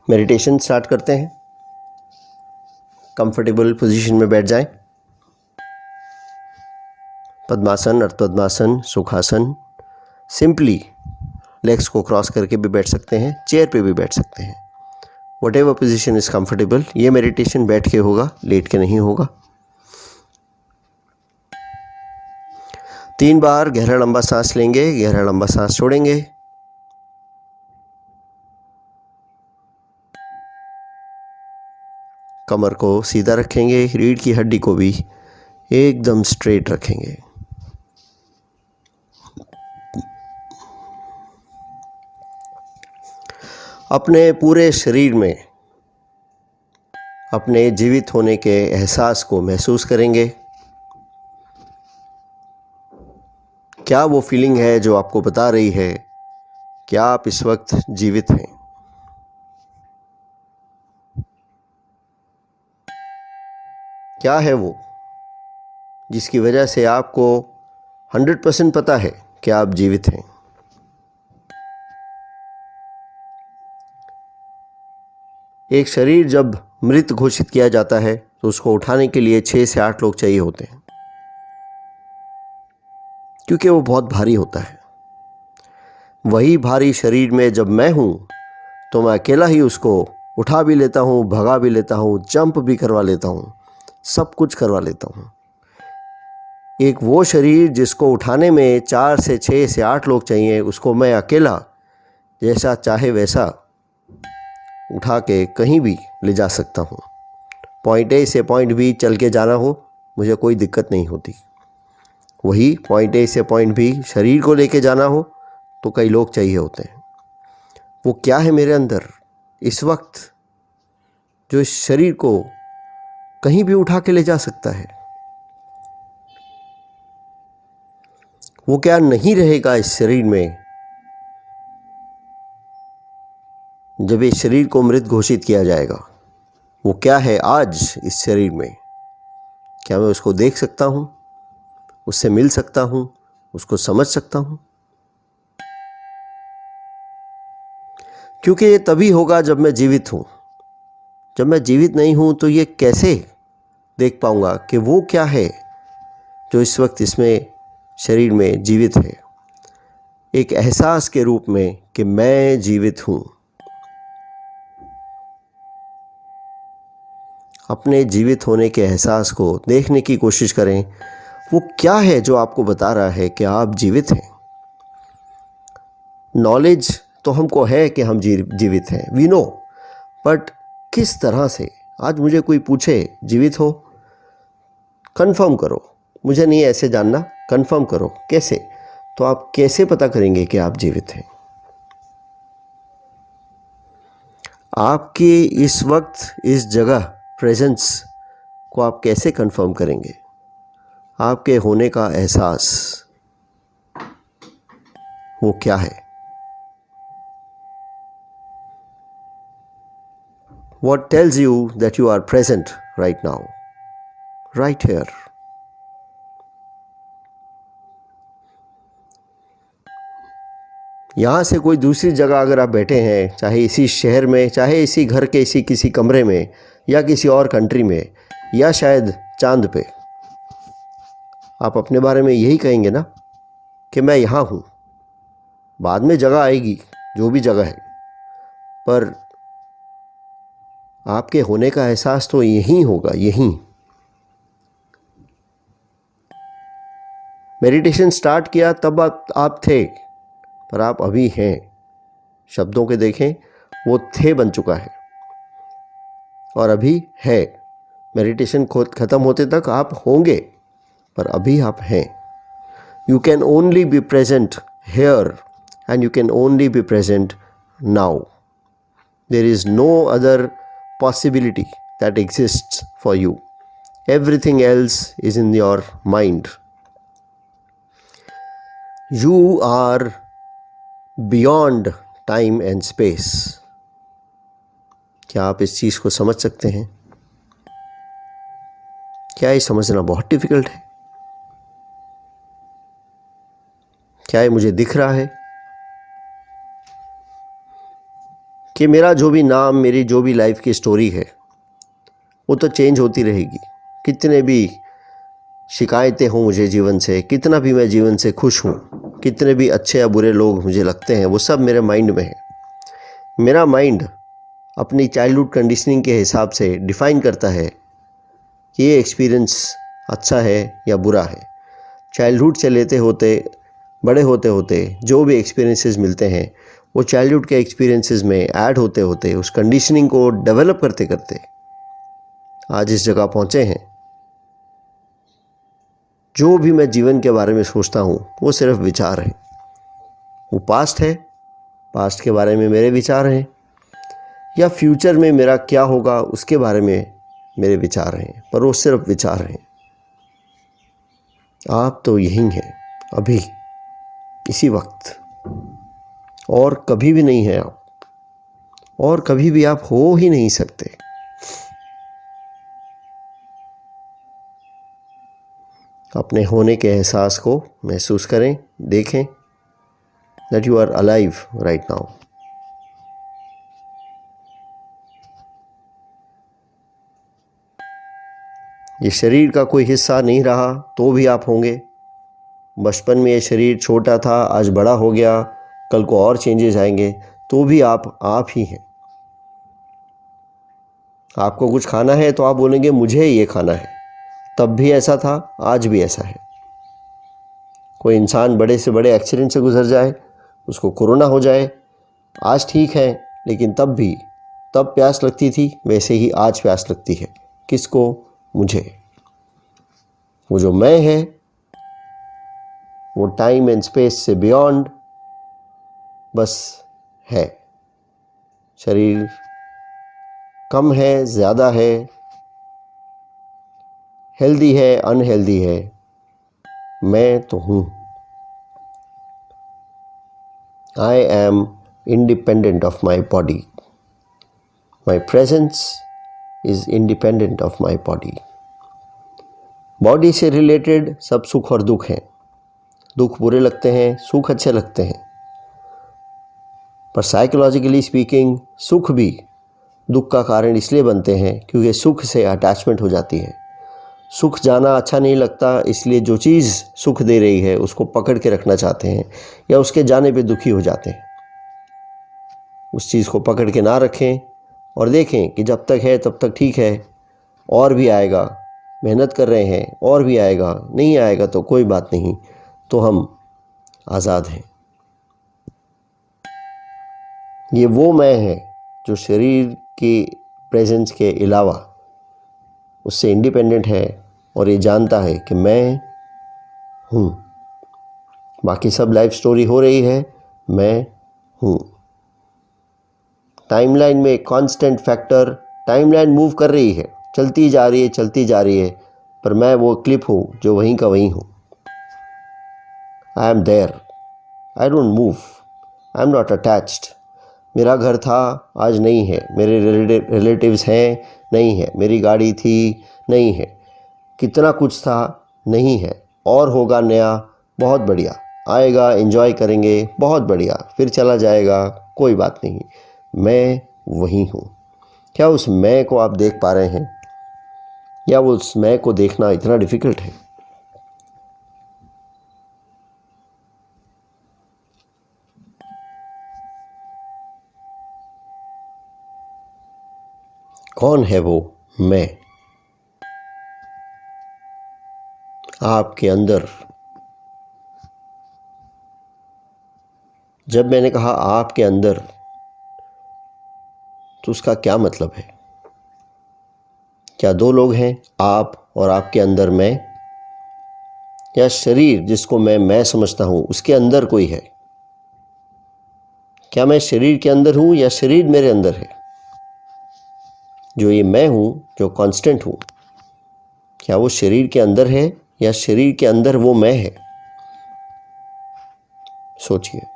Meditation start करते हैं। Comfortable position में बैठ जाएं। पद्मासन, अर्धपद्मासन, सुखासन। सिंपली लेग्स को क्रॉस करके भी बैठ सकते हैं, चेयर पे भी बैठ सकते हैं। What ever position is comfortable. ये मेडिटेशन बैठ के होगा, लेट के नहीं होगा। 3 बार गहरा लंबा सांस लेंगे, गहरा लंबा सांस छोड़ेंगे। कमर को सीधा रखेंगे, रीढ़ की हड्डी को भी एकदम स्ट्रेट रखेंगे। अपने पूरे शरीर में अपने जीवित होने के एहसास को महसूस करेंगे। क्या वो फीलिंग है जो आपको बता रही है कि आप इस वक्त जीवित हैं। क्या है वो जिसकी वजह से आपको 100% पता है कि आप जीवित हैं। एक शरीर जब मृत घोषित किया जाता है तो उसको उठाने के लिए 6 से 8 लोग चाहिए होते हैं, क्योंकि वो बहुत भारी होता है। वही भारी शरीर में जब मैं हूँ तो मैं अकेला ही उसको उठा भी लेता हूँ, भगा भी लेता हूँ, जंप भी करवा लेता हूँ, सब कुछ करवा लेता हूँ। एक वो शरीर जिसको उठाने में 4 से 6 से 8 लोग चाहिए, उसको मैं अकेला जैसा चाहे वैसा उठा के कहीं भी ले जा सकता हूँ। पॉइंट ए से पॉइंट बी चल के जाना हो, मुझे कोई दिक्कत नहीं होती। वही पॉइंट ए से पॉइंट बी शरीर को लेके जाना हो तो कई लोग चाहिए होते हैं। वो क्या है मेरे अंदर इस वक्त जो इस शरीर को कहीं भी उठा के ले जा सकता है? वो क्या नहीं रहेगा इस शरीर में जब इस शरीर को मृत घोषित किया जाएगा? वो क्या है आज इस शरीर में? क्या मैं उसको देख सकता हूँ, उससे मिल सकता हूँ, उसको समझ सकता हूँ? क्योंकि ये तभी होगा जब मैं जीवित हूँ। जब मैं जीवित नहीं हूँ तो ये कैसे देख पाऊँगा कि वो क्या है जो इस वक्त इसमें शरीर में जीवित है, एक एहसास के रूप में कि मैं जीवित हूँ। अपने जीवित होने के एहसास को देखने की कोशिश करें। वो क्या है जो आपको बता रहा है कि आप जीवित हैं? नॉलेज तो हमको है कि हम जीवित हैं, वी नो, बट किस तरह से? आज मुझे कोई पूछे जीवित हो, कंफर्म करो, मुझे नहीं ऐसे जानना, कंफर्म करो। कैसे? तो आप कैसे पता करेंगे कि आप जीवित हैं? आपकी इस वक्त इस जगह प्रेजेंस को आप कैसे कंफर्म करेंगे? आपके होने का एहसास वो क्या है? What tells you that you are present right now, right here? यहाँ से कोई दूसरी जगह अगर आप बैठे हैं, चाहे इसी शहर में, चाहे इसी घर के इसी किसी कमरे में, या किसी और कंट्री में, या शायद चांद पे, आप अपने बारे में यही कहेंगे ना कि मैं यहाँ हूँ। बाद में जगह आएगी, जो भी जगह है, पर आपके होने का एहसास तो यहीं होगा, यहीं। मेडिटेशन स्टार्ट किया तब आप थे, पर आप अभी हैं। शब्दों के देखें, वो थे बन चुका है और अभी है। मेडिटेशन ख़त्म होते तक आप होंगे, पर अभी आप हैं। You can only be present here and you can only be present now. There is no other possibility that exists for you. Everything else is in your mind. You are beyond time and space. क्या आप इस चीज़ को समझ सकते हैं? क्या ये समझना बहुत डिफ़िकल्ट है? क्या ये मुझे दिख रहा है? कि मेरा जो भी नाम, मेरी जो भी लाइफ की स्टोरी है वो तो चेंज होती रहेगी। कितने भी शिकायतें हों मुझे जीवन से, कितना भी मैं जीवन से खुश हूँ, कितने भी अच्छे या बुरे लोग मुझे लगते हैं, वो सब मेरे माइंड में है। मेरा माइंड अपनी चाइल्डहुड कंडीशनिंग के हिसाब से डिफ़ाइन करता है कि ये एक्सपीरियंस अच्छा है या बुरा है। चाइल्डहुड से लेते होते बड़े होते होते जो भी एक्सपीरियंसेस मिलते हैं वो चाइल्डहुड के एक्सपीरियंसेस में ऐड होते होते उस कंडीशनिंग को डेवलप करते करते आज इस जगह पहुँचे हैं। जो भी मैं जीवन के बारे में सोचता हूँ वो सिर्फ विचार हैं। वो पास्ट है, पास्ट के बारे में मेरे विचार हैं, या फ्यूचर में मेरा क्या होगा उसके बारे में मेरे विचार हैं, पर वो सिर्फ विचार हैं। आप तो यहीं हैं अभी, इसी वक्त, और कभी भी नहीं है आप, और कभी भी आप हो ही नहीं सकते। अपने होने के एहसास को महसूस करें, देखें that you are alive right now। ये शरीर का कोई हिस्सा नहीं रहा तो भी आप होंगे। बचपन में ये शरीर छोटा था, आज बड़ा हो गया, कल को और चेंजेस आएंगे, तो भी आप ही हैं। आपको कुछ खाना है तो आप बोलेंगे मुझे ये खाना है, तब भी ऐसा था, आज भी ऐसा है। कोई इंसान बड़े से बड़े एक्सीडेंट से गुजर जाए, उसको कोरोना हो जाए, आज ठीक है, लेकिन तब प्यास लगती थी, वैसे ही आज प्यास लगती है। किसको? मुझे। वो जो मैं है वो टाइम एंड स्पेस से बियॉन्ड बस है। शरीर कम है, ज़्यादा है, हेल्दी है, अनहेल्दी है, मैं तो हूँ। I am independent of my body. My presence is independent of my body. Body से रिलेटेड सब सुख और दुख हैं। दुख बुरे लगते हैं, सुख अच्छे लगते हैं, पर साइकोलॉजिकली स्पीकिंग सुख भी दुख का कारण इसलिए बनते हैं क्योंकि सुख से अटैचमेंट हो जाती है। सुख जाना अच्छा नहीं लगता, इसलिए जो चीज़ सुख दे रही है उसको पकड़ के रखना चाहते हैं, या उसके जाने पे दुखी हो जाते हैं। उस चीज़ को पकड़ के ना रखें और देखें कि जब तक है तब तक ठीक है, और भी आएगा, मेहनत कर रहे हैं, और भी आएगा, नहीं आएगा तो कोई बात नहीं, तो हम आज़ाद हैं। ये वो मैं है जो शरीर की प्रेजेंस के अलावा उससे इंडिपेंडेंट है और ये जानता है कि मैं हूँ। बाकी सब लाइफ स्टोरी हो रही है, मैं हूँ। टाइमलाइन में कांस्टेंट फैक्टर, टाइमलाइन मूव कर रही है, चलती जा रही है, पर मैं वो क्लिप हूँ जो वहीं का वहीं हूँ। I am there, I don't move, I am not attached. मेरा घर था, आज नहीं है। मेरे रिलेटिव्स हैं, नहीं है। मेरी गाड़ी थी, नहीं है। कितना कुछ था, नहीं है। और होगा नया, बहुत बढ़िया। आएगा, एंजॉय करेंगे, बहुत बढ़िया। फिर चला जाएगा, कोई बात नहीं। मैं वही हूँ। क्या उस मैं को आप देख पा रहे हैं, या वो उस मैं को देखना इतना डिफ़िकल्ट है? कौन है वो मैं आपके अंदर? जब मैंने कहा आपके अंदर, तो उसका क्या मतलब है? क्या दो लोग हैं, आप और आपके अंदर मैं? या शरीर जिसको मैं समझता हूँ उसके अंदर कोई है? क्या मैं शरीर के अंदर हूँ या शरीर मेरे अंदर है? जो ये मैं हूँ, जो कांस्टेंट हूँ, क्या वो शरीर के अंदर है या शरीर के अंदर वो मैं है? सोचिए।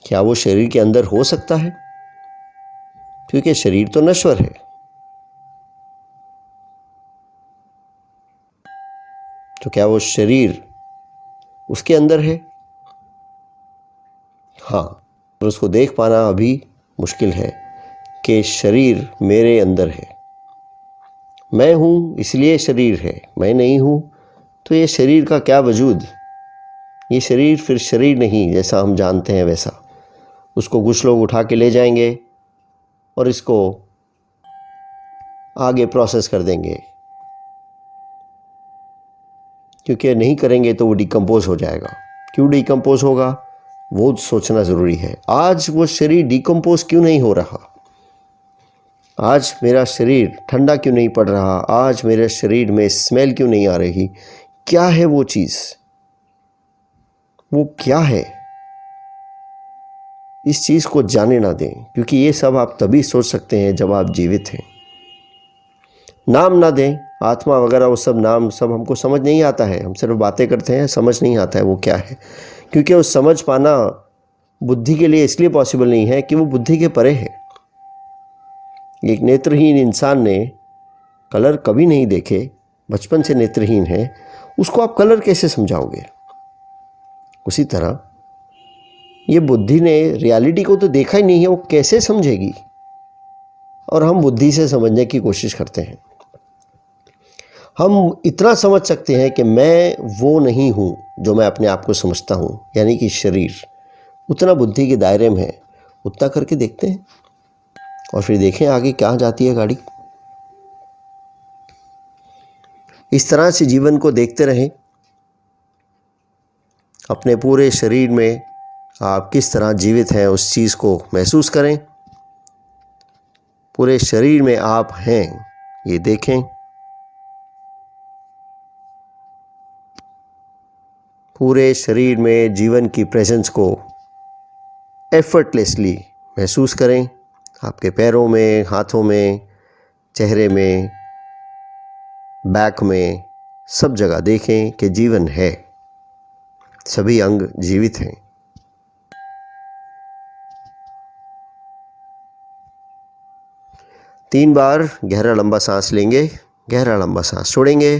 क्या वो शरीर के अंदर हो सकता है? क्योंकि शरीर तो नश्वर है। तो क्या वो शरीर उसके अंदर है? हाँ, और उसको देख पाना अभी मुश्किल है कि शरीर मेरे अंदर है। मैं हूँ इसलिए शरीर है, मैं नहीं हूँ तो ये शरीर का क्या वजूद। ये शरीर फिर शरीर नहीं जैसा हम जानते हैं वैसा। उसको कुछ लोग उठा के ले जाएंगे और इसको आगे प्रोसेस कर देंगे, क्योंकि नहीं करेंगे तो वो डिकम्पोज हो जाएगा। क्यों डिकम्पोज होगा वो सोचना ज़रूरी है। आज वो शरीर डिकम्पोज क्यों नहीं हो रहा, आज मेरा शरीर ठंडा क्यों नहीं पड़ रहा, आज मेरे शरीर में स्मेल क्यों नहीं आ रही, क्या है वो चीज़, वो क्या है, इस चीज़ को जाने ना दें। क्योंकि ये सब आप तभी सोच सकते हैं जब आप जीवित हैं। नाम ना दें, आत्मा वगैरह वो सब नाम सब हमको समझ नहीं आता है, हम सिर्फ बातें करते हैं, समझ नहीं आता है वो क्या है। क्योंकि वो समझ पाना बुद्धि के लिए इसलिए पॉसिबल नहीं है कि वो बुद्धि के परे है। एक नेत्रहीन इंसान ने कलर कभी नहीं देखे, बचपन से नेत्रहीन है, उसको आप कलर कैसे समझाओगे। उसी तरह ये बुद्धि ने रियलिटी को तो देखा ही नहीं है, वो कैसे समझेगी। और हम बुद्धि से समझने की कोशिश करते हैं। हम इतना समझ सकते हैं कि मैं वो नहीं हूँ जो मैं अपने आप को समझता हूँ, यानी कि शरीर। उतना बुद्धि के दायरे में है, उतना करके देखते हैं और फिर देखें आगे क्या जाती है गाड़ी। इस तरह से जीवन को देखते रहें। अपने पूरे शरीर में आप किस तरह जीवित हैं उस चीज़ को महसूस करें। पूरे शरीर में आप हैं ये देखें। पूरे शरीर में जीवन की प्रेजेंस को एफर्टलेसली महसूस करें। आपके पैरों में, हाथों में, चेहरे में, बैक में, सब जगह देखें कि जीवन है, सभी अंग जीवित हैं। तीन बार गहरा लंबा सांस लेंगे, गहरा लंबा सांस छोड़ेंगे।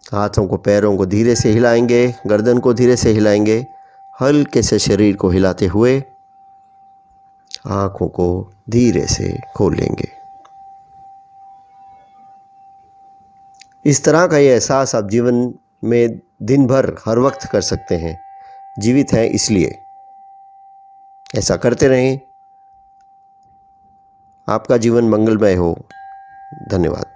हाथों को, पैरों को धीरे से हिलाएंगे, गर्दन को धीरे से हिलाएंगे, हल्के से शरीर को हिलाते हुए आँखों को धीरे से खोल लेंगे। इस तरह का ये एहसास आप जीवन में दिन भर हर वक्त कर सकते हैं। जीवित हैं इसलिए ऐसा करते रहें। आपका जीवन मंगलमय हो। धन्यवाद।